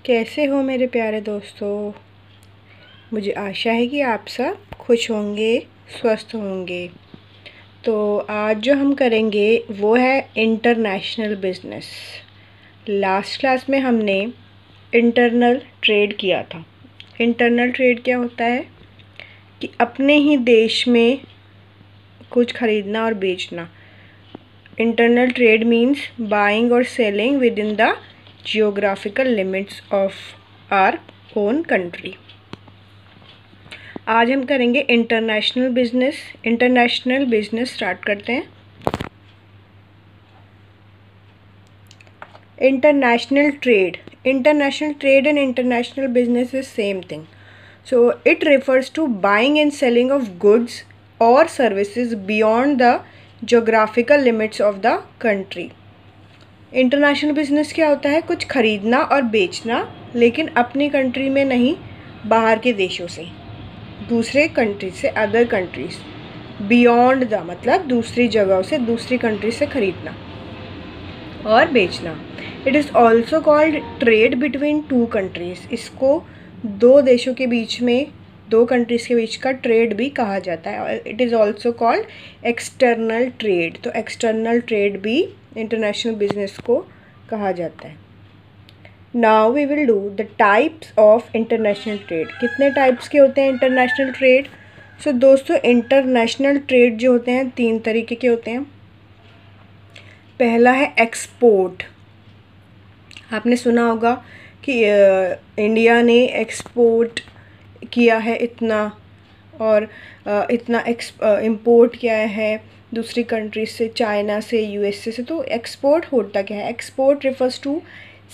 कैसे हो मेरे प्यारे दोस्तों। मुझे आशा है कि आप सब खुश होंगे, स्वस्थ होंगे। तो आज जो हम करेंगे वो है इंटरनेशनल बिज़नेस। लास्ट क्लास में हमने इंटरनल ट्रेड किया था। इंटरनल ट्रेड क्या होता है कि अपने ही देश में कुछ ख़रीदना और बेचना। इंटरनल ट्रेड मीन्स बाइंग और selling within the geographical limits of our own country. आज हम करेंगे international business. International business start करते हैं। International trade and international business is same thing. So it refers to buying and selling of goods or services beyond the geographical limits of the country. International business क्या होता है? कुछ खरीदना और बेचना, लेकिन अपनी कंट्री में नहीं, बाहर के देशों से, दूसरे कंट्री से, अदर कंट्रीज। बियॉन्ड द मतलब दूसरी जगहों से, दूसरी कंट्री से खरीदना और बेचना। It is also called trade between two countries. इसको दो देशों के बीच में, दो कंट्रीज के बीच का ट्रेड भी कहा जाता है। It is also called external trade. तो एक्सटर्नल ट्रेड भी इंटरनेशनल बिजनेस को कहा जाता है। Now we will do the types of international trade. कितने टाइप्स के होते हैं इंटरनेशनल ट्रेड? सो दोस्तों, इंटरनेशनल ट्रेड जो होते हैं 3 तरीके के होते हैं। पहला है एक्सपोर्ट। आपने सुना होगा कि इंडिया ने एक्सपोर्ट किया है इतना, और इतना इंपोर्ट किया है दूसरी कंट्री से, चाइना से, यूएसए से। तो एक्सपोर्ट होता क्या है? Export refers to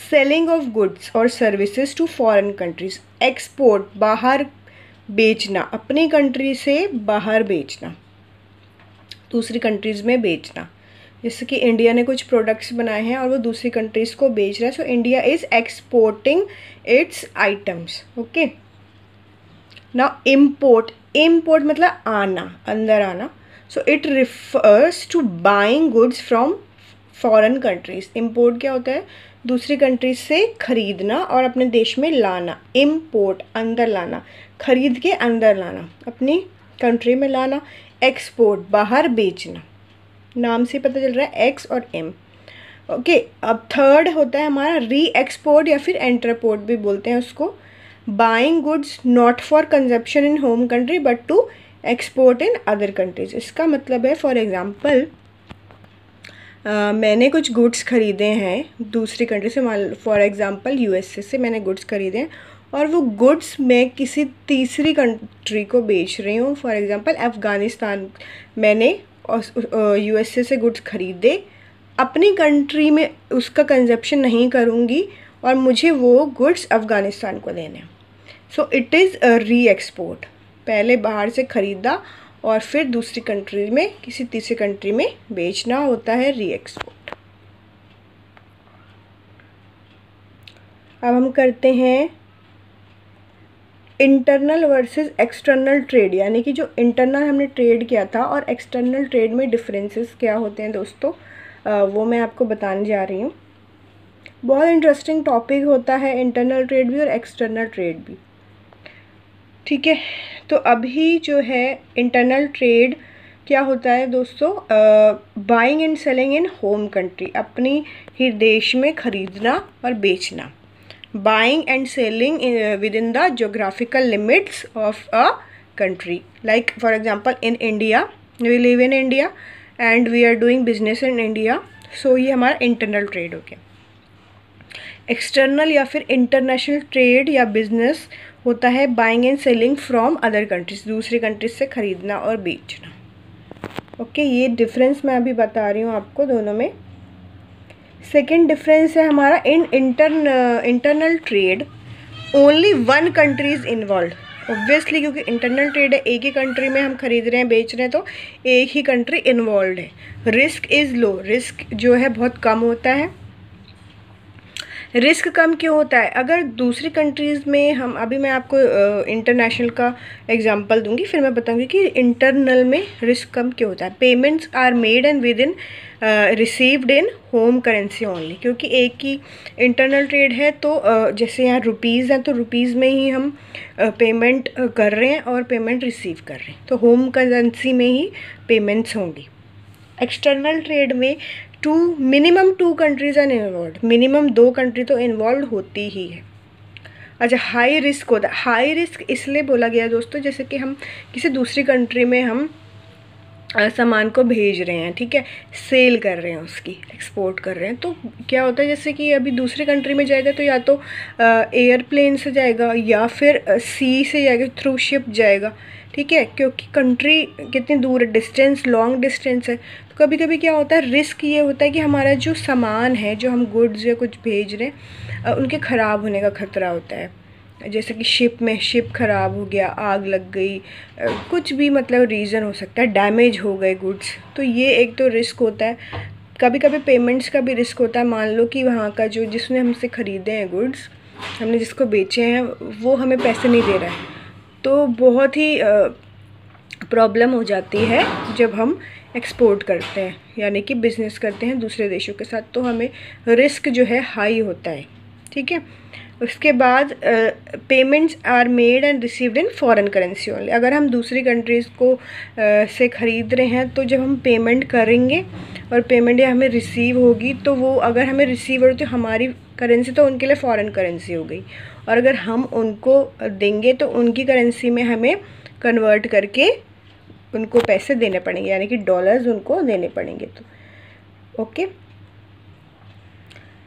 selling of goods और services to foreign countries. Export बाहर बेचना, अपनी कंट्री से बाहर बेचना, दूसरी कंट्रीज़ में बेचना। जैसे कि इंडिया ने कुछ प्रोडक्ट्स बनाए हैं और वो दूसरी कंट्रीज़ को बेच रहा है। So India is exporting its items. Okay. Now import मतलब आना, अंदर आना। So it refers to buying goods from foreign countries. Import क्या होता है? दूसरी कंट्रीज से खरीदना और अपने देश में लाना। इम्पोर्ट अंदर लाना, खरीद के अंदर लाना, अपनी कंट्री में लाना। एक्सपोर्ट बाहर बेचना। नाम से पता चल रहा है एक्स और एम। ओके। अब थर्ड होता है हमारा री एक्सपोर्ट, या फिर एंटरपोर्ट भी बोलते हैं उसको। Buying goods not for consumption in home country but to export in other countries. इसका मतलब है, फॉर एग्जांपल, मैंने कुछ गुड्स ख़रीदे हैं दूसरी कंट्री से। फॉर एग्जांपल यूएसए से मैंने गुड्स ख़रीदे हैं और वो गुड्स मैं किसी तीसरी कंट्री को बेच रही हूँ। फॉर एग्जांपल अफ़गानिस्तान, मैंने यूएसए से गुड्स ख़रीदे, अपनी कंट्री में उसका कंजप्शन नहीं करूँगी और मुझे वो गुड्स अफ़गानिस्तान को देने। सो इट इज़ री एक्सपोर्ट। पहले बाहर से ख़रीदा और फिर दूसरी कंट्री में, किसी तीसरी कंट्री में बेचना होता है री एक्सपोर्ट। अब हम करते हैं इंटरनल वर्सेस एक्सटर्नल ट्रेड। यानी कि जो इंटरनल हमने ट्रेड किया था और एक्सटर्नल ट्रेड में डिफरेंसेस क्या होते हैं दोस्तों, वो मैं आपको बताने जा रही हूँ। बहुत इंटरेस्टिंग टॉपिक होता है इंटरनल ट्रेड भी और एक्सटर्नल ट्रेड भी। ठीक है। तो अभी जो है इंटरनल ट्रेड क्या होता है दोस्तों? Buying and selling in home country. अपनी ही देश में ख़रीदना और बेचना। Buying and selling within the geographical limits of a country. Like for example in India, we live in India and we are doing business in India. So ये हमारा internal trade हो गया। एक्सटर्नल या फिर international trade या business होता है buying and selling from other countries. दूसरी कंट्रीज से ख़रीदना और बेचना। ओके। ये डिफरेंस मैं अभी बता रही हूँ आपको दोनों में। सेकेंड डिफरेंस है हमारा इन internal trade only one country is involve. Obviously, क्योंकि इंटरनल ट्रेड है, एक ही कंट्री में हम खरीद रहे हैं, बेच रहे हैं, तो एक ही कंट्री इन्वॉल्व है। Risk is low. रिस्क जो है बहुत कम होता है। रिस्क कम क्यों होता है? अगर दूसरी कंट्रीज़ में हम, अभी मैं आपको इंटरनेशनल का एग्जांपल दूंगी, फिर मैं बताऊंगी कि इंटरनल में रिस्क कम क्यों होता है। Payments are made and within received in home currency only, क्योंकि एक ही इंटरनल ट्रेड है तो जैसे यहाँ रुपीज़ हैं तो रुपीज़ में ही हम पेमेंट कर रहे हैं और पेमेंट रिसीव कर रहे हैं, तो होम करेंसी में ही पेमेंट्स होंगी। एक्सटर्नल ट्रेड में minimum 2 countries are involve, minimum 2 country तो इन्वॉल्व होती ही है। अच्छा, हाई रिस्क होता है। हाई रिस्क इसलिए बोला गया दोस्तों, जैसे कि हम किसी दूसरी कंट्री में हम सामान को भेज रहे हैं, ठीक है, सेल कर रहे हैं, उसकी एक्सपोर्ट कर रहे हैं, तो क्या होता है जैसे कि अभी दूसरी कंट्री में जाएगा तो या तो एयरप्लेन से जाएगा या फिर सी से जाएगा, थ्रू शिप जाएगा, ठीक है, क्योंकि कंट्री कितनी दूर है, डिस्टेंस लॉन्ग डिस्टेंस है। तो कभी कभी क्या होता है, रिस्क ये होता है कि हमारा जो सामान है, जो हम गुड्स या कुछ भेज रहे हैं, उनके ख़राब होने का खतरा होता है। जैसे कि शिप ख़राब हो गया, आग लग गई, कुछ भी मतलब रीज़न हो सकता है, डैमेज हो गए गुड्स, तो ये एक तो रिस्क होता है। कभी कभी पेमेंट्स का भी रिस्क होता है। मान लो कि वहाँ का जो जिसने हमसे ख़रीदे हैं गुड्स, हमने जिसको बेचे हैं, वो हमें पैसे नहीं दे रहा है, तो बहुत ही प्रॉब्लम हो जाती है जब हम एक्सपोर्ट करते हैं, यानी कि बिज़नेस करते हैं दूसरे देशों के साथ, तो हमें रिस्क जो है हाई होता है, ठीक है। उसके बाद payments are made and received in foreign currency only. अगर हम दूसरी कंट्रीज़ को से ख़रीद रहे हैं, तो जब हम पेमेंट करेंगे और पेमेंट या हमें रिसीव होगी, तो वो अगर हमें रिसीव हो तो हमारी करेंसी तो उनके लिए फ़ॉरेन करेंसी हो गई, और अगर हम उनको देंगे तो उनकी करेंसी में हमें कन्वर्ट करके उनको पैसे देने पड़ेंगे, यानी कि डॉलर्स उनको देने पड़ेंगे। तो ओके,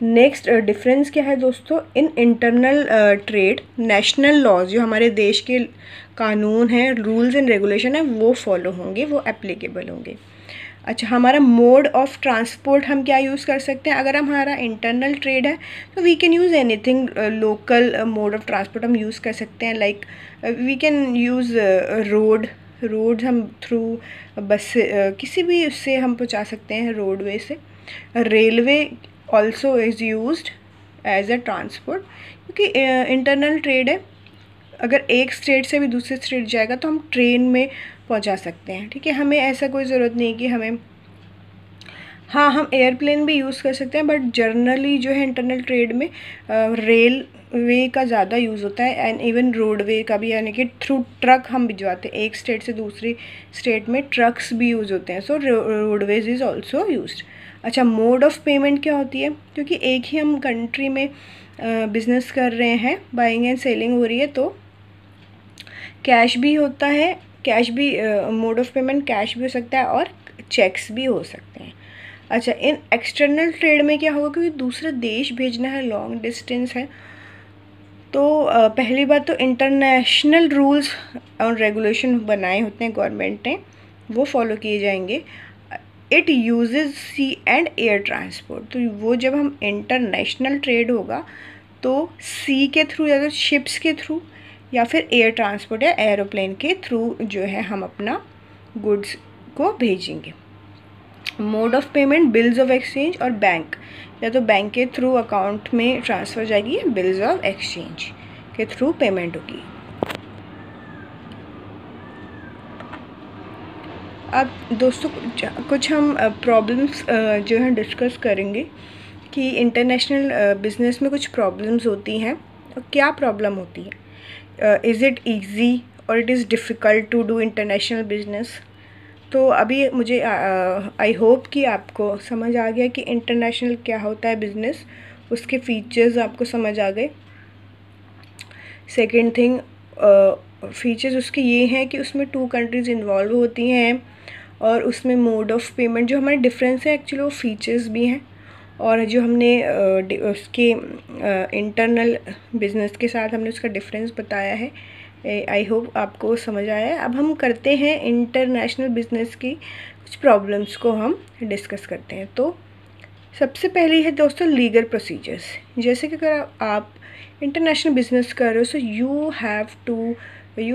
नेक्स्ट डिफरेंस क्या है दोस्तों, in internal trade national laws, जो हमारे देश के कानून हैं, रूल्स एंड रेगुलेशन है, वो फॉलो होंगे, वो एप्लीकेबल होंगे। अच्छा, हमारा मोड ऑफ ट्रांसपोर्ट हम क्या यूज़ कर सकते हैं? अगर हमारा इंटरनल ट्रेड है तो we can use anything, local mode of transport हम यूज़ कर सकते हैं, like we can use road हम थ्रू बस किसी भी उससे हम पहुंचा सकते हैं, रोडवे से। Railway also is used as a transport, क्योंकि इंटरनल ट्रेड है, अगर एक स्टेट से भी दूसरे स्टेट जाएगा तो हम ट्रेन में पहुंचा सकते हैं, ठीक है। हमें ऐसा कोई ज़रूरत नहीं कि हमें, हाँ, हम एयरप्लेन भी यूज़ कर सकते हैं, बट जनरली जो है इंटरनल ट्रेड में रेलवे का ज़्यादा यूज़ होता है, एंड इवन रोडवे का भी, यानी कि थ्रू ट्रक हम भिजवाते हैं, एक स्टेट से दूसरी स्टेट में ट्रक्स भी यूज़ होते हैं, सो रोडवेज इज़ ऑल्सो यूज्ड। अच्छा, मोड ऑफ पेमेंट क्या होती है? क्योंकि एक ही हम कंट्री में बिज़नेस कर रहे हैं, बाइंग एंड सेलिंग हो रही है, तो कैश भी होता है, कैश भी मोड ऑफ पेमेंट कैश भी हो सकता है और चेक्स भी हो सकते हैं। अच्छा, इन एक्सटर्नल ट्रेड में क्या होगा, क्योंकि दूसरे देश भेजना है, लॉन्ग डिस्टेंस है, तो पहली बात तो इंटरनेशनल रूल्स और रेगुलेशन बनाए होते हैं गवर्नमेंट ने, वो फॉलो किए जाएंगे। It uses sea and air transport, तो वो जब हम इंटरनेशनल ट्रेड होगा तो सी के थ्रू या तो शिप्स के थ्रू या फिर एयर ट्रांसपोर्ट या एरोप्लेन के थ्रू जो है हम अपना गुड्स को भेजेंगे। Mode of payment bills of exchange और बैंक, या तो बैंक के थ्रू अकाउंट में ट्रांसफ़र जाएगी या बिल्स ऑफ एक्सचेंज के थ्रू पेमेंट होगी। अब दोस्तों कुछ हम प्रॉब्लम्स जो हैं डिस्कस करेंगे कि इंटरनेशनल बिज़नेस में कुछ प्रॉब्लम्स होती हैं, और क्या प्रॉब्लम होती है, इज़ इट ईजी और it is difficult to do international business. तो अभी मुझे आई होप कि आपको समझ आ गया कि इंटरनेशनल क्या होता है बिज़नेस, उसके फीचर्स आपको समझ आ गए। सेकेंड थिंग, फीचर्स उसके ये हैं कि उसमें 2 कंट्रीज़ इन्वॉल्व होती हैं, और उसमें मोड ऑफ पेमेंट जो हमारे डिफरेंस है एक्चुअली वो फीचर्स भी हैं, और जो हमने उसके इंटरनल बिज़नेस के साथ हमने उसका डिफरेंस बताया है। आई होप आपको समझ आया है। अब हम करते हैं इंटरनेशनल बिज़नेस की कुछ प्रॉब्लम्स को हम डिस्कस करते हैं। तो सबसे पहली है दोस्तों लीगल प्रोसीजर्स। जैसे कि अगर आप इंटरनेशनल बिज़नेस कर रहे हो, so you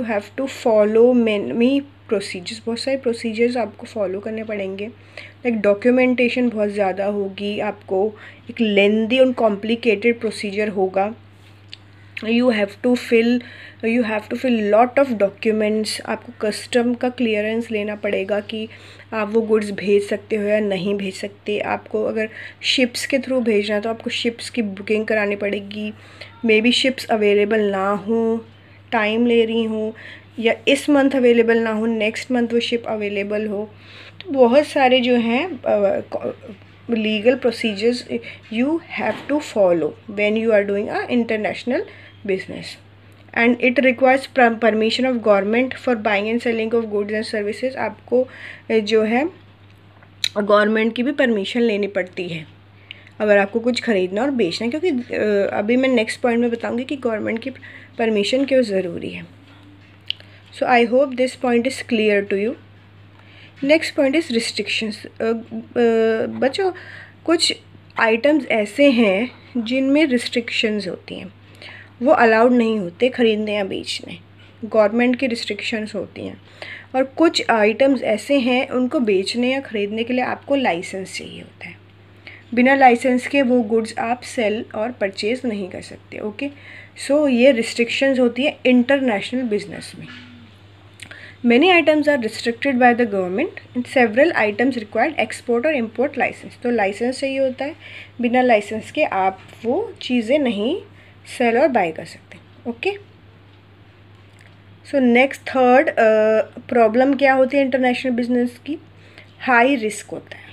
have to follow many procedures, बहुत सारे प्रोसीजर्स आपको फॉलो करने पड़ेंगे। लाइक डॉक्यूमेंटेशन बहुत ज़्यादा होगी, आपको एक लेंदी और कॉम्प्लिकेटेड प्रोसीजर होगा। You have to fill lot of documents. आपको कस्टम का क्लियरेंस लेना पड़ेगा कि आप वो गुड्स भेज सकते हो या नहीं भेज सकते। आपको अगर शिप्स के थ्रू भेजना है तो आपको शिप्स की बुकिंग करानी पड़ेगी। मे बी शिप्स अवेलेबल ना हो, टाइम ले रही हूँ, या इस मंथ अवेलेबल ना हो, नेक्स्ट मंथ वो शिप अवेलेबल हो। तो बहुत सारे जो हैं legal procedures you have to follow when you are doing a international business, and it requires permission of government for buying and selling of goods and services। आपको जो है गवर्नमेंट की भी परमिशन लेनी पड़ती है अगर आपको कुछ ख़रीदना और बेचना, क्योंकि अभी मैं नेक्स्ट पॉइंट में बताऊंगी कि गवर्नमेंट की परमिशन क्यों ज़रूरी है। So I hope this point is clear to you. Next point is restrictions. बच्चों, कुछ आइटम्स ऐसे हैं जिनमें रिस्ट्रिक्शंस होती हैं, वो अलाउड नहीं होते ख़रीदने या बेचने, गवर्नमेंट की रिस्ट्रिक्शंस होती हैं। और कुछ आइटम्स ऐसे हैं उनको बेचने या ख़रीदने के लिए आपको लाइसेंस चाहिए होता है। बिना लाइसेंस के वो गुड्स आप सेल और परचेज़ नहीं कर सकते। ओके, सो ये रिस्ट्रिक्शंस होती है इंटरनेशनल बिजनेस में। Many items are restricted by the government and several items required export और import license। तो लाइसेंस चाहिए होता है, बिना लाइसेंस के आप वो चीज़ें नहीं सेल और बाय कर सकते। Okay, so next third problem क्या होती है इंटरनेशनल बिजनेस की? हाई रिस्क होता है।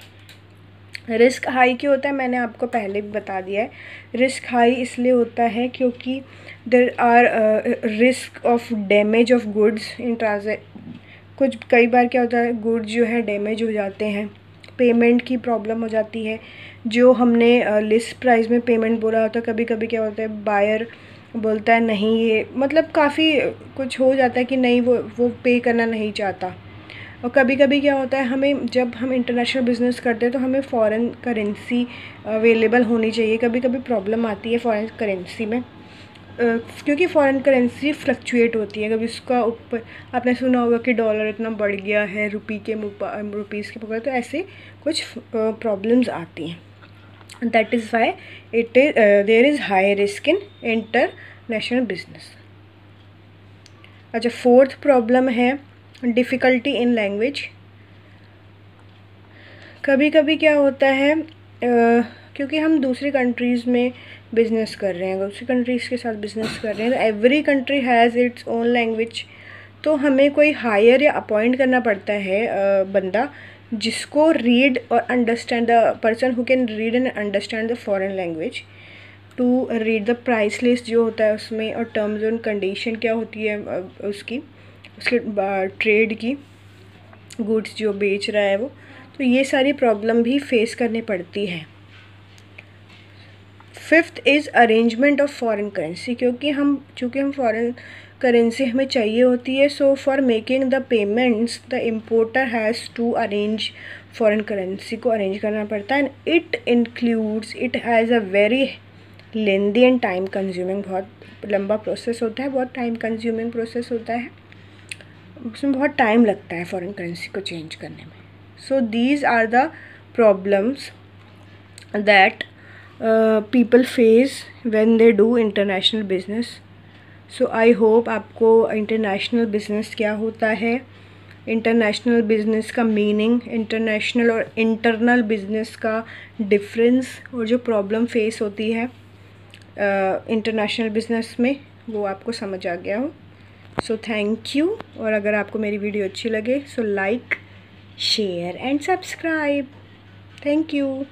रिस्क हाई क्यों होता है मैंने आपको पहले भी बता दिया है। रिस्क हाई इसलिए होता है क्योंकि there are risk of damage of goods in transit. कुछ कई बार क्या होता है, गुड्स जो है डैमेज हो जाते हैं, पेमेंट की प्रॉब्लम हो जाती है। जो हमने लिस्ट प्राइस में पेमेंट बोला होता है, कभी कभी क्या होता है बायर बोलता है नहीं, ये मतलब काफ़ी कुछ हो जाता है कि नहीं वो पे करना नहीं चाहता। और कभी कभी क्या होता है, हमें जब हम इंटरनेशनल बिज़नेस करते हैं तो हमें फ़ॉरेन करेंसी अवेलेबल होनी चाहिए। कभी कभी प्रॉब्लम आती है फ़ॉरेन करेंसी में, क्योंकि फ़ॉरेन करेंसी फ्लक्चुएट होती है। कभी उसका ऊपर आपने सुना होगा कि डॉलर इतना बढ़ गया है रुपीज़ के मुकाबले, तो ऐसे कुछ प्रॉब्लम्स आती हैं। That is why there is high risk in international business. अच्छा, फोर्थ प्रॉब्लम है डिफ़िकल्टी इन लैंग्वेज। कभी कभी क्या होता है, क्योंकि हम दूसरी कंट्रीज़ में बिज़नेस कर रहे हैं, दूसरी कंट्रीज़ के साथ बिज़नेस कर रहे हैं, तो every country has its own language. तो हमें कोई हायर या अपॉइंट करना पड़ता है बंदा जिसको रीड और understand, the person who can read and understand the foreign language, to read the price list जो होता है उसमें, और टर्म्स एंड कंडीशन क्या होती है उसके ट्रेड की, गुड्स जो बेच रहा है वो। तो ये सारी प्रॉब्लम भी फेस करनी पड़ती है। Fifth is arrangement of foreign currency. चूँकि हम फॉरेन करेंसी हमें चाहिए होती है, so for making the payments the importer has to arrange foreign currency को अरेंज करना पड़ता है। And it has a very lengthy and time consuming, बहुत लंबा प्रोसेस होता है, बहुत टाइम कंज्यूमिंग प्रोसेस होता है, उसमें बहुत टाइम लगता है फॉरेन करेंसी को चेंज करने में। So these are the problems that people face when they do international business। so I hope आपको इंटरनेशनल बिज़नेस क्या होता है, इंटरनेशनल बिज़नेस का मीनिंग, इंटरनेशनल और इंटरनल बिज़नेस का डिफरेंस, और जो प्रॉब्लम फेस होती है इंटरनेशनल बिज़नेस में, वो आपको समझ आ गया हो। So thank you. और अगर आपको मेरी वीडियो अच्छी लगे so like, share and subscribe. Thank you.